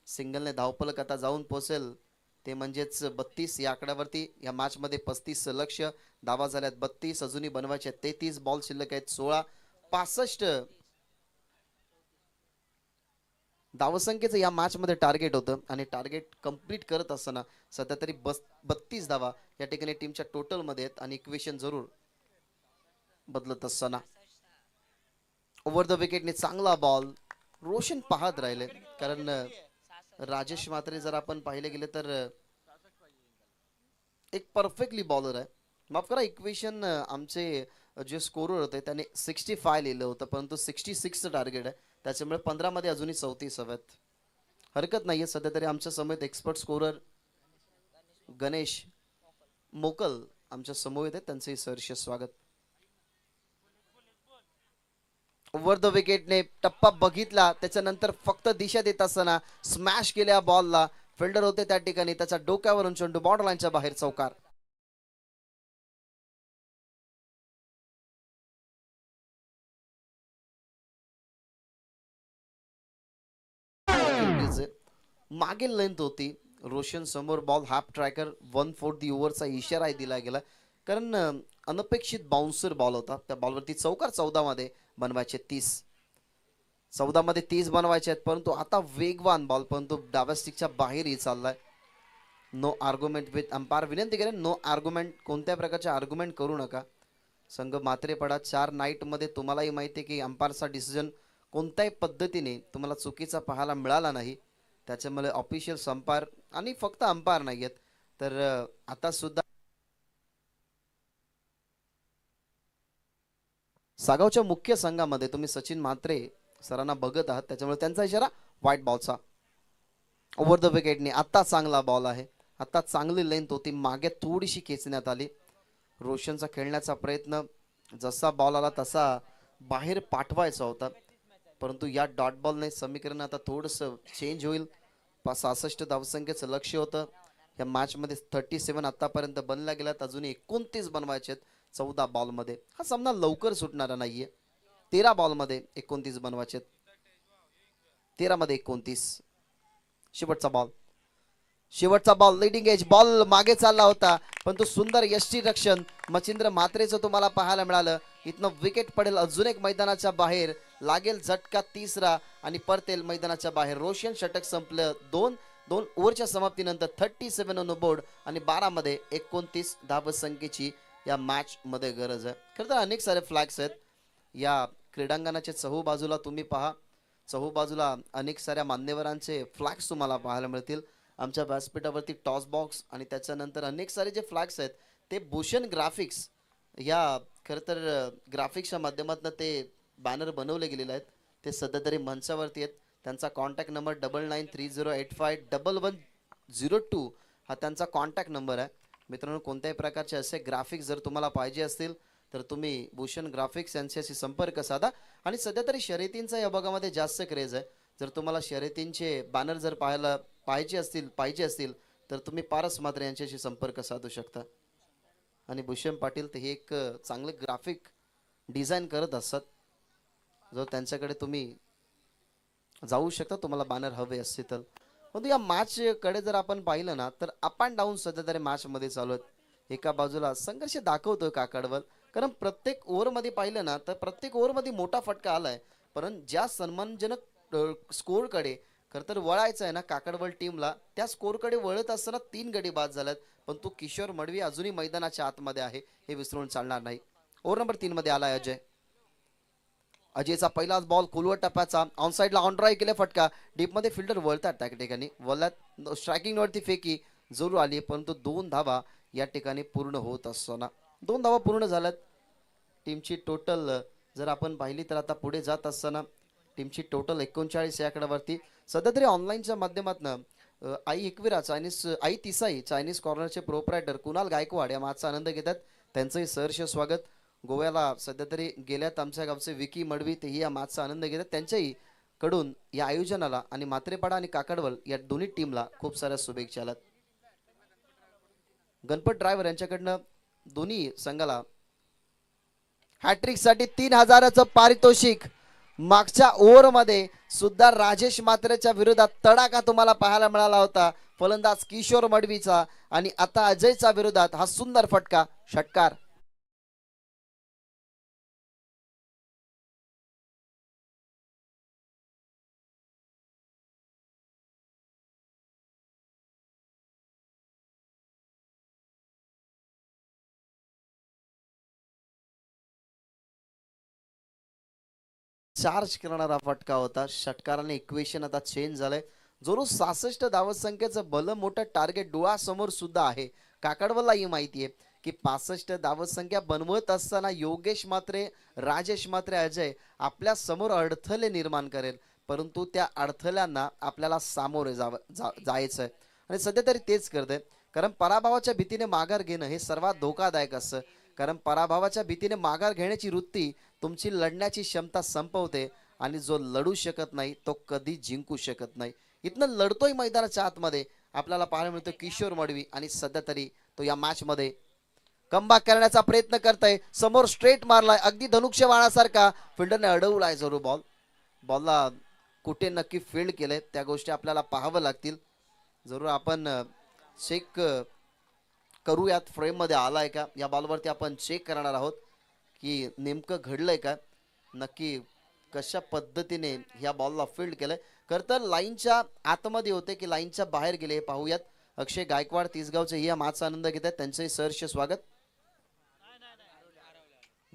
सिंगलने धावफलक आता जाऊन पोहोचेल ते म्हणजेच 32. या आकड्यावरती या मॅचमध्ये 35 लक्ष, धावा झाल्यात 32, अजूनही बनवायचे 33, बॉल शिल्लक आहेत 16. 65 धावसंख्येचं या मॅच मध्ये टार्गेट होतं आणि टार्गेट कंप्लीट करत असताना सध्या तरी 32 धावा या ठिकाणी टीमच्या टोटल मध्ये आहेत आणि इक्वेशन जरूर बदलत असताना. ओव्हर द विकेटने चांगला बॉल. रोशन पाहत राहिले, कारण राजेश म्हात्रे जर आपण पाहिले गेले तर एक परफेक्टली बॉलर आहे. माफ करा, इक्वेशन आमचे जे स्कोरर होते त्याने 65 लिहिलं होतं, परंतु 66चं टार्गेट आहे. त्याच्यामुळे 15 मध्ये अजूनही 34 हवेत. हरकत नाहीये. सध्या तरी आमच्या समोर एक्सपर्ट स्कोरर गणेश मोकल आमच्या समोर आहेत, त्यांचंही सहर्ष स्वागत. ओव्हर द विकेटने टप्पा बघितला, त्याच्यानंतर फक्त दिशा देत असताना स्मॅश केल्या बॉलला. फिल्डर होते त्या ठिकाणी, त्याच्या डोक्यावरून चेंडू बॉर्डर लाईनच्या बाहेर, चौकार. मागील लेंथ होती. रोशन समोर बॉल हाफ ट्रॅकर 1/4 दी ओव्हरचा इशारा दिला गेला, कारण अनपेक्षित बाउन्सर बॉल होता. त्या बॉलवरती चौकार 14 मध्ये बनवायचे 30. 14 मध्ये 30 बनवायचे आहेत, परंतु आता वेगवान बॉल, परंतु डाव्या स्टिकच्या बाहेरही चाललाय. No argument with umpire. विनंती करेन, नो आर्ग्युमेंट, कोणत्या प्रकारचे आर्ग्युमेंट करू नका. संघ मात्रे पडा. 4 नाईट मध्ये तुम्हालाही माहिती आहे की अंपायरचा डिसिजन कोणत्याही पद्धतीने तुम्हाला चुकीचा पाहायला मिळाला नाही. त्याच्यामुळे ऑफिशियल अंपायर आणि फक्त अंपायर नाही आहेत, तर आता सुद्धा सागावच्या मुख्य संघामध्ये तुम्ही सचिन म्हात्रे सरांना बघत आहात, त्याच्यामुळे त्यांचा इशारा व्हाईट बॉलचा. ओव्हर द विकेटने आता चांगला बॉल आहे. आता चांगली लेंथ होती, मागे थोडीशी खेचण्यात आली. रोशनचा खेळण्याचा प्रयत्न, जसा बॉल आला तसा बाहेर पाठवायचा होता, परंतु या डॉट बॉलने समीकरण आता थोडंसं चेंज होईल. 66 धावसंख्येचं लक्ष होतं. या मॅचमध्ये 37 आतापर्यंत बनल्या गेल्यात, अजूनही 29 बनवायचे आहेत 14 बॉलमध्ये. हा सामना लवकर सुटणारा नाहीये. 13 बॉलमध्ये 29 बनवायचे, 13 मध्ये 29. शेवटचा बॉल, शेवटचा बॉल, लीडिंग एज बॉल मागे चालला होता, परंतु सुंदर यष्टी रक्षण मच्छिंद्र म्हात्रेचं तुम्हाला पाहायला मिळालं. इथनं विकेट पडेल अजून एक मैदानाच्या बाहेर, लागेल झटका तिसरा आणि परतेल मैदानाच्या बाहेर. रोशन षटक संपलं. 2 ओव्हरच्या समाप्तीनंतर 37 ऑन बोर्ड आणि 12 मध्ये 29 धावसंख्येची या मॅच मध्ये गरज आहे. खरं तर अनेक सारे फ्लॅग्स आहेत या क्रीडांगणाच्या चहूबाजूला. तुम्ही पहा, चहूबाजूला अनेक साऱ्या मान्यवरांचे फ्लॅग्स तुम्हाला पाहायला मिळतील. आमच्या व्यासपीठावरती टॉस बॉक्स आणि त्याच्यानंतर अनेक सारे जे फ्लॅग्स आहेत ते भूषण ग्राफिक्स या खरं तर ग्राफिक्सच्या माध्यमातून ते बॅनर बनवले गेलेले आहेत. ते सध्या तरी मंचावरती आहेत. त्यांचा कॉन्टॅक्ट नंबर 9930851102 हा त्यांचा कॉन्टॅक्ट नंबर आहे. मित्रांनो, कोणत्याही प्रकारचे असे ग्राफिक्स जर तुम्हाला पाहिजे असतील तर तुम्ही भूषण ग्राफिक्स यांच्याशी संपर्क साधा. आणि सध्या तरी शर्यतींचा या भागामध्ये जास्त क्रेज आहे. जर तुम्हाला शर्यतींचे बॅनर जर पाहायचे असतील तर तुम्ही पारस म्हात्रे यांच्याशी संपर्क साधू शकता. आणि भूषण पाटील ते हे एक चांगले ग्राफिक डिझाईन करत असतात. जर त्यांच्याकडे तुम्ही जाऊ शकता तुम्हाला बॅनर हवे असते तर. परंतु या मॅच कडे जर आपण पाहिलं ना तर अप अँड डाऊन सध्या तरी मॅच मध्ये चालू आहेत. एका बाजूला संघर्ष दाखवतोय काकडवल, कारण प्रत्येक ओव्हरमध्ये पाहिलं ना तर प्रत्येक ओव्हरमध्ये मोठा फटका आलाय. परंतु ज्या सन्मानजनक स्कोअरकडे खरं तर वळायचं आहे ना काकडवल टीमला, त्या स्कोअरकडे वळत असताना 3 गडी बाद झाल्यात. पण तो किशोर मडवी अजूनही मैदानाच्या आतमध्ये आहे, हे विसरून चालणार नाही. ओव्हर नंबर 3 मध्ये आलाय अजय. अजयचा पहिलाच बॉल खोलवर टप्प्याचा ऑन साइडला ऑन ड्राईव्ह केला फटका. डीप मध्ये फिल्डर वळतात त्या ठिकाणी, वळल्यात स्ट्रायकिंग वरती फेकी जरूर आली, परंतु 2 धावा या ठिकाणी पूर्ण होत असताना 2 धावा पूर्ण झाल्यात. टीमची टोटल जर आपण पाहिली तर आता पुढे जात असताना टीमची टोटल 39 या आकड्यावरती. सध्या तरी ऑनलाईनच्या माध्यमातून आई एकविरा चायनीज, आई तिसाई चायनीज कॉर्नरचे प्रोप्रायटर कुणाल गायकवाड या मॅचचा आनंद घेतात. त्यांचंही सहर्ष स्वागत. गोव्याला सध्या तरी गेल्यात आमच्या गावचे विकी मडवी, तेही या मॅचचा आनंद घेतात. त्यांच्याही कडून या आयोजनाला आणि मात्रेपाडा आणि काकडवल या दोन्ही टीमला खूप साऱ्या शुभेच्छा आल्यात. गणपत ड्रायव्हर यांच्याकडनं दोन्ही संघाला हॅट्रिक साठी 3000चं पारितोषिक. मागच्या ओव्हर मध्ये सुद्धा राजेश मात्रेच्या विरोधात तडाखा तुम्हाला पाहायला मिळाला होता फलंदाज किशोर मडवीचा, आणि आता अजयच्या विरोधात हा सुंदर फटका षटकार. चार्ज करणारा फटका होता. षटकाराने इक्वेशन आता चेंज झालंय. जरूर 66 धावत संख्येचं भलं मोठं टार्गेट डोळ्यासमोर सुद्धा आहे. काकडवलला ही माहिती आहे की 65 धावत संख्या बनवत असताना योगेश मात्रे, राजेश मात्रे, अजय आपल्या समोर अडथळे निर्माण करेल, परंतु त्या अडथळ्यांना आपल्याला सामोरे जायचं आहे आणि सध्या तरी तेच करते. कारण पराभवाच्या भीतीने माघार घेणं हे सर्वात धोकादायक असतं. कारण पराभवाच्या भीतीने माघार घेण्याची वृत्ती तुमची लढण्याची क्षमता संपवते, आणि जो लढू शकत नाही तो कधी जिंकू शकत नाही. इथनं लढतोय मैदानाच्या आतमध्ये आपल्याला पाहायला मिळतो किशोर मडवी, आणि सध्या तरी तो या मॅच मध्ये कमबॅक करण्याचा प्रयत्न करतोय. समोर स्ट्रेट मारलाय अगदी धनुष्य बाणासारखा, फिल्डरने अडवलाय जरूर बॉल. बॉलला कुठे नक्की फील्ड केलंय त्या गोष्टी आपल्याला पाहावं लागतील. जरूर आपण चेक करूयात फ्रेम मध्ये आलाय का, या बॉलवरती आपण चेक करणार आहोत की नेमकं घडलंय का, नक्की कशा पद्धतीने ह्या बॉलला फील्ड केलंय. खरं तर लाईनच्या आतमध्ये होते की लाईनच्या बाहेर गेले हे पाहूयात. अक्षय गायकवाड तिसगावचे या मॅचचा आनंद घेतात, त्यांचंही सहर्ष स्वागत.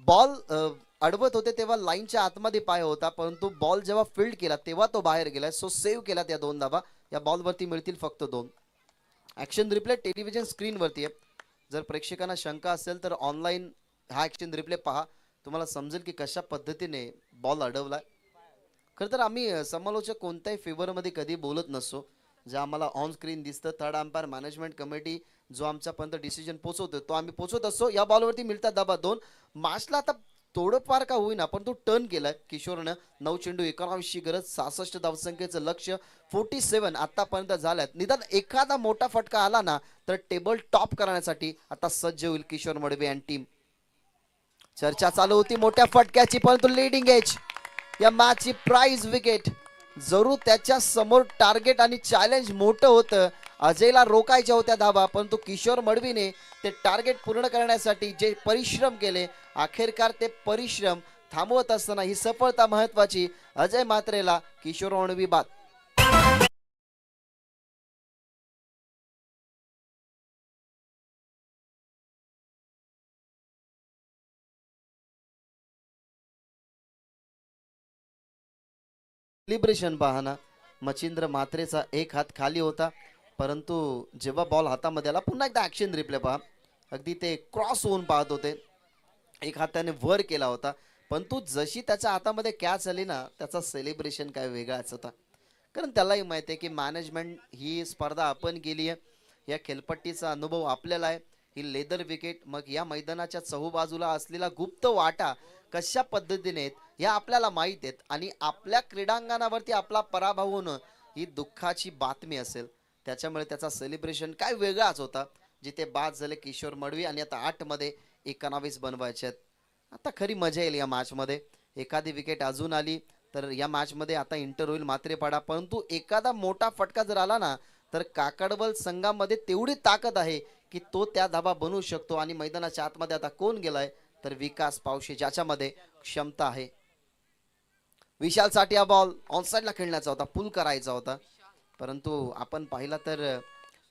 बॉल अडवत होते तेव्हा लाईनच्या आतमध्ये पाय होता, परंतु बॉल जेव्हा फील्ड केला तेव्हा तो बाहेर गेलाय. सो सेव्ह केला त्या 2 धावा. या बॉलवरती मिळतील फक्त 2. ॲक्शन रिप्ले टेलिव्हिजन स्क्रीनवरती आहे. जर प्रेक्षकांना शंका असेल तर ऑनलाईन हा ॲक्शन रिप्ले पहा, तुम्हाला समजेल की कशा पद्धतीने बॉल अडवलाय. खरं तर आम्ही समालोचक कोणत्याही फेवरमध्ये कधी बोलत नसतो. जे आम्हाला ऑन स्क्रीन दिसतं, थर्ड अंपायर मॅनेजमेंट कमिटी जो आमच्यापर्यंत डिसिजन पोहोचवतो तो आम्ही पोहोचवत असतो. या बॉलवरती मिळतात धाबा 2. मॅचला आता थोडंफार का होईना पण तो टर्न केलाय किशोरनं. 9 चेंडू 19ची गरज, 66 धावसंख्येचं लक्ष्य, 47 आतापर्यंत झाल्यात. निदान एखादा मोठा फटका आला ना तर टेबल टॉप करण्यासाठी आता सज्ज होईल किशोर मडवी आणि टीम. चर्चा चालू होती मोठ्या फटक्याची, परंतु लीडिंग एज या मॅचची प्राइज विकेट. जरूर त्याच्या समोर टार्गेट आणि चॅलेंज मोठं होतं. अजयला रोखायच्या होत्या धावा, परंतु किशोर मडवीने ते टार्गेट पूर्ण करण्यासाठी जे परिश्रम केले, अखेरकार ते परिश्रम थांबवत असताना ही सफलता महत्वाची. अजय मात्रेला किशोर मडवी बाद. सेलिब्रेशन पाहना, मच्छिंद्र मात्रेचा एक हात खाली होता, परंतु जेव्हा बॉल हातामध्ये आला, पुन्हा एकदा ॲक्शन रिप्ले पहा, अगदी ते क्रॉस होऊन पाहत होते. एक हात त्याने वर केला होता, परंतु जशी त्याच्या हातामध्ये कॅच आली ना त्याचा सेलिब्रेशन काय वेगळाच होता. कारण त्यालाही माहिती आहे की मॅनेजमेंट ही स्पर्धा आपण केली आहे, या खेळपट्टीचा अनुभव आपल्याला आहे. ही लेदर विकेट, मग या मैदानाच्या चहूबाजूला असलेला गुप्त वाटा कशा पद्धतीने आहेत या आपल्याला माहित आहेत, आणि आपल्या क्रीडांगणावरती आपला पराभव होणं ही दुःखाची बातमी असेल. त्याच्यामुळे त्याचा सेलिब्रेशन काय वेगळाच होता. जिथे बाद झाले किशोर मडवी आणि आता 8 मध्ये 19 बनवायचे आहेत. आता खरी मजा येईल या मॅच मध्ये. एखादी विकेट अजून आली तर या मॅच मध्ये आता इंटर होईल मात्रेपाडा. परंतु एखादा मोठा फटका जर आला ना तर काकडवल संघामध्ये तेवढी ताकद आहे की तो त्या धाबा बनवू शकतो. आणि मैदानाच्या आतमध्ये आता कोण गेलाय तर विकास पावशे, ज्याच्यामध्ये क्षमता आहे. विशालसाठी हा बॉल ऑनसाइडला खेळण्याचा होता, पुल करायचा होता, परंतु आपण पाहिला तर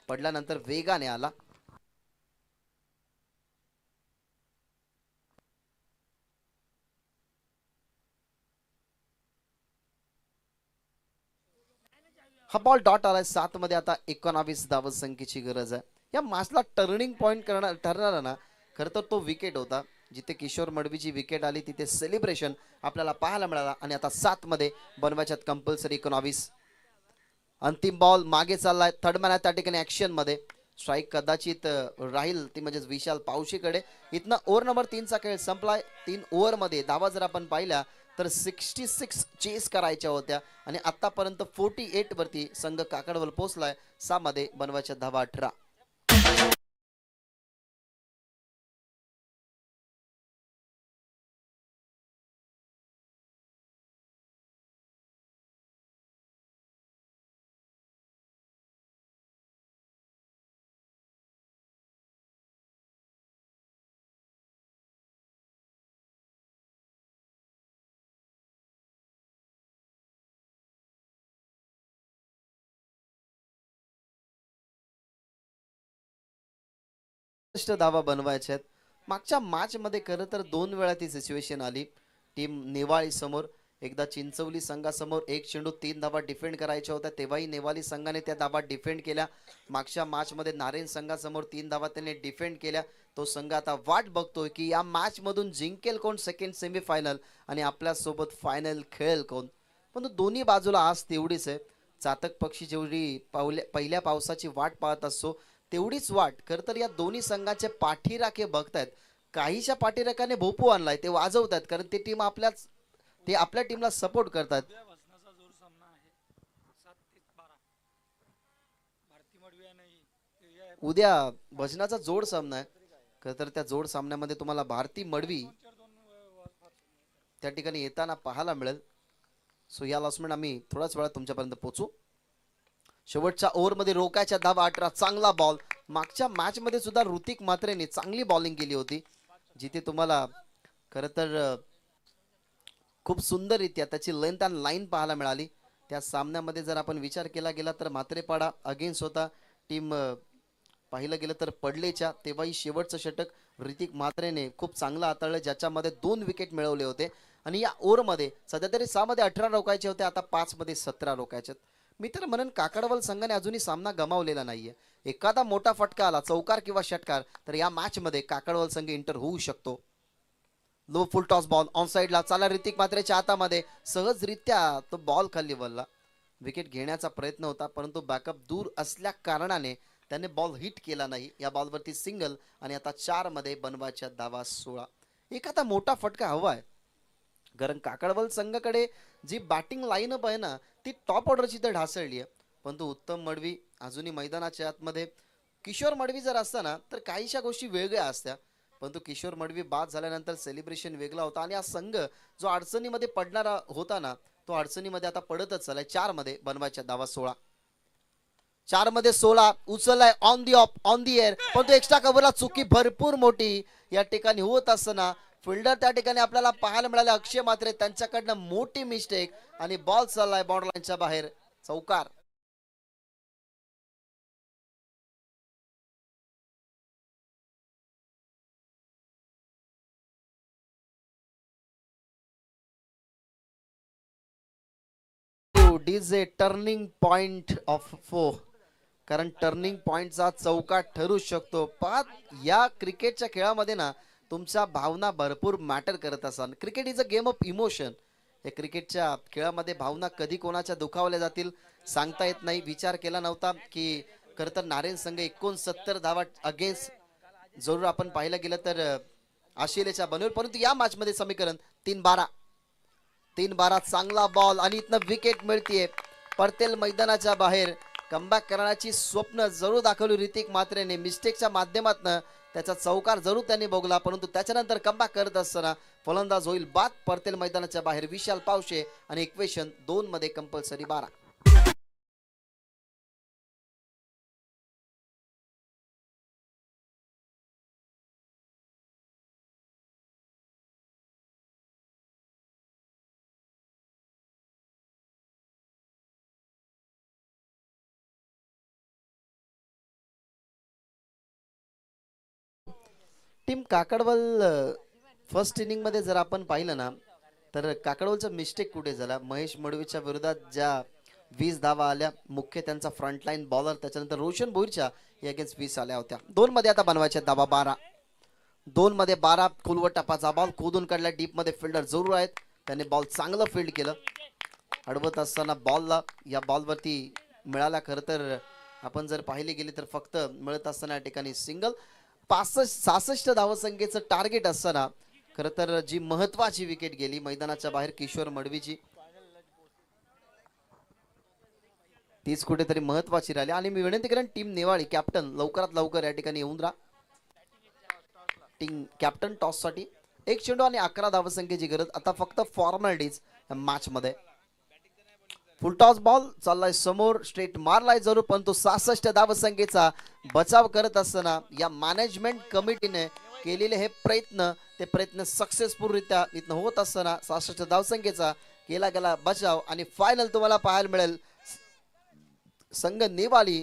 पडल्यानंतर वेगाने आला. हा बॉल डॉट आलाय. 7 मध्ये आता 19 धावत संख्येची गरज आहे. या मॅचला टर्निंग पॉइंट ठरणारा ना खरं तर तो विकेट होता. जिथे किशोर मडवीची विकेट आली तिथे सेलिब्रेशन आपल्याला पाहायला मिळाला. आणि आता 7 मध्ये बनवायच्यात कंपल्सरी 19. अंतिम बॉल मागे चाललाय. थर्ड मॅन आहे त्या ठिकाणी ऍक्शन मध्ये. स्ट्राईक कदाचित राहील ती म्हणजे विशाल पावशीकडे. इथनं ओव्हर नंबर 3 चा खेळ संपलाय. 3 ओव्हर मध्ये धावा जर आपण पाहिल्या तर 66 चेस करायच्या होत्या आणि आतापर्यंत 48 वरती संघ काकडवल पोहोचलाय. 6 मध्ये बनवायच्या धावा 18. धावा बनवायच्या आहेत. मागच्या मॅच मध्ये खरं तर 2 वेळा ती सिच्युएशन आली. टीम नेवाळी समोर, एकदा चिंचवली संघासमोर 1 चेंडू 3 धावा डिफेंड करायच्या होत्या, तेव्हाही नेवाली संघाने त्या धावा डिफेंड केल्या. मागच्या मॅच मध्ये नारायण संघासमोर 3 धावा त्यांनी डिफेंड केल्या. तो संघ आता वाट बघतोय की या मॅच मधून जिंकेल कोण सेकंड सेमीफायनल आणि आपल्या सोबत फायनल खेळेल कोण. पण दोन्ही बाजूला आज तेवढीच आहे. चातक पक्षी जेवढी पहिल्या पावसाची वाट पाहत असतो तेवढीच वाट खरं तर या दोन्ही संघाचे पाठीराखे बघतायत. काहीच्या पाठीराखाने भोपू आणलाय, ते वाजवतात कारण ते टीम ते आपल्या टीमला सपोर्ट करतात. उद्या भजनाचा जोड सामना आहे. खरं तर त्या जोड सामन्यामध्ये तुम्हाला भारती मडवी त्या ठिकाणी येताना पाहायला मिळेल. सो या लॉसमेंट आम्ही थोड्याच वेळात तुमच्यापर्यंत पोहोचू. शेवटच्या ओव्हर मध्ये रोकायच्या धावा 18. चांगला बॉल. मागच्या मॅच मध्ये सुद्धा ऋतिक मात्रेने चांगली बॉलिंग केली होती, जिथे तुम्हाला खरं तर खूप सुंदररित्या त्याची लेंथ आणि लाईन पाहायला मिळाली. त्या सामन्यामध्ये जर आपण विचार केला गेला तर मात्रेपाडा अगेन्स्ट होता टीम पाहिलं गेलं तर पडलेच्या, तेव्हाही शेवटचं षटक ऋतिक मात्रेने खूप चांगलं हाताळलं, ज्याच्यामध्ये 2 विकेट मिळवले होते. आणि या ओव्हरमध्ये सध्या तरी 6 मध्ये 18 रोखायचे होते, आता 5 मध्ये 17 रोखायचे. मी तर म्हणेन काकडवल संघाने अजूनही सामना गमावलेला नाहीये. एखादा मोठा फटका आला, चौकार किंवा षटकार, तर या मॅच मध्ये काकडवल संघ इंटर होऊ शकतो. Low full toss ball on साइडला चाला ऋतिक मात्रेच्या हातामध्ये. सहजरित्या तो बॉल खाली वळला. विकेट घेण्याचा प्रयत्न होता परंतु बॅकअप दूर असल्या कारणाने त्याने बॉल हिट केला नाही. या बॉलवरती सिंगल आणि आता 4 मध्ये बनवायच्या धावा 16. एखादा मोठा फटका हवाय कारण काकडवल संघाकडे जी बॅटिंग लाईनअप आहे ना ती टॉप ऑर्डरची तर ढासळली आहे. परंतु उत्तम मडवी अजूनही मैदानाच्या आतमध्ये. किशोर मडवी जर असताना तर काहीशा गोष्टी वेगळ्या असत्या, परंतु किशोर मडवी बाद झाल्यानंतर सेलिब्रेशन वेगळा होता. आणि हा संघ जो अडचणीमध्ये पडणारा होता ना तो अडचणीमध्ये आता पडतच चालाय. 4 मध्ये बनवायच्या धावा 16. 4 मध्ये 16 उचललाय on the off on the air, पण तो एक्स्ट्रा कव्हरला चुकी भरपूर मोठी या ठिकाणी होत असताना फिल्डर त्या ठिकाणी आपल्याला पाहायला मिळाले अक्षय मात्रे, त्यांच्याकडनं मोठी मिस्टेक आणि बॉल चाललाय बाउंड्री लाईनच्या बाहेर. चौकार. It is a turning point of 4. कारण टर्निंग पॉइंटचा चौका ठरू शकतो. या क्रिकेटच्या खेळामध्ये ना तुमच्या भावना भरपूर मॅटर करत असाल. Cricket is a game of emotion. या क्रिकेटच्या खेळामध्ये भावना कधी कोणाच्या दुखावल्या जातील सांगता येत नाही. विचार केला नव्हता की खरं तर नारायण संघ 69 धावा अगेन्स्ट जरूर आपण पाहिलं गेलं तर आशिलेच्या बनवेल, परंतु या मॅच मध्ये समीकरण 3-12. 3-12 चांगला बॉल आणि इथनं विकेट मिळतीये. पडतेल मैदानाच्या बाहेर. कमबॅक करण्याची स्वप्न जरूर दाखवली ऋतिक म्हात्रेने. मिस्टेकच्या माध्यमातून त्याचा चौकार जरूर त्यांनी बघला, परंतु त्याच्यानंतर कमबॅक करत असताना फलंदाज होईल बाद, परतेल मैदानाच्या बाहेर विशाल पावशे आणि इक्वेशन 2 मध्ये कंपल्सरी 12. टीम काकडवल फर्स्ट इनिंग मध्ये जर आपण पाहिलं ना, तर काकडवलचा मिस्टेक कुठे झाला. महेश मडवीच्या विरोधात ज्या 20 धावा आल्या, मुख्य त्यांचा फ्रंटलाईन बॉलर, त्याच्यानंतर रोशन भोईरच्या अगेन्स्ट 20 आल्या होत्या. 2 मध्ये आता बनवायच्या धावा 12. 2 मध्ये 12. खोलवर टपाचा बॉल खोदून काढला, डीप मध्ये फिल्डर जरूर आहेत, त्याने बॉल चांगलं फील्ड केलं. अडवत असताना बॉलला या बॉलवरती मिळाला. खरं तर आपण जर पाहिले गेले तर फक्त मिळत असताना या ठिकाणी सिंगल. 66 धावसंख्येचं टार्गेट असताना खरं तर जी महत्वाची विकेट गेली मैदानाच्या बाहेर किशोर मडवीची, तीच कुठेतरी महत्वाची राहिली. आणि मी विनंती करेन टीम नेवाळी कॅप्टन लवकरात लवकर या ठिकाणी येऊन राहा. टीम कॅप्टन टॉस साठी 1 चेंडू आणि 11 धावसंख्येची गरज. आता फक्त फॉर्मॅलिटीज या मॅच मध्ये. फुल टॉस बॉल चाललाय समोर, स्ट्रेट मारलाय जरूर, परंतु 66 धावसंख्येचा बचाव करत असताना या मॅनेजमेंट कमिटीने केलेले हे ते प्रयत्न सक्सेसफुलरित्या इथनं होत असताना 66 धावसंख्येचा केला गेला बचाव. आणि फायनल तुम्हाला पाहायला मिळेल संघ नेवाली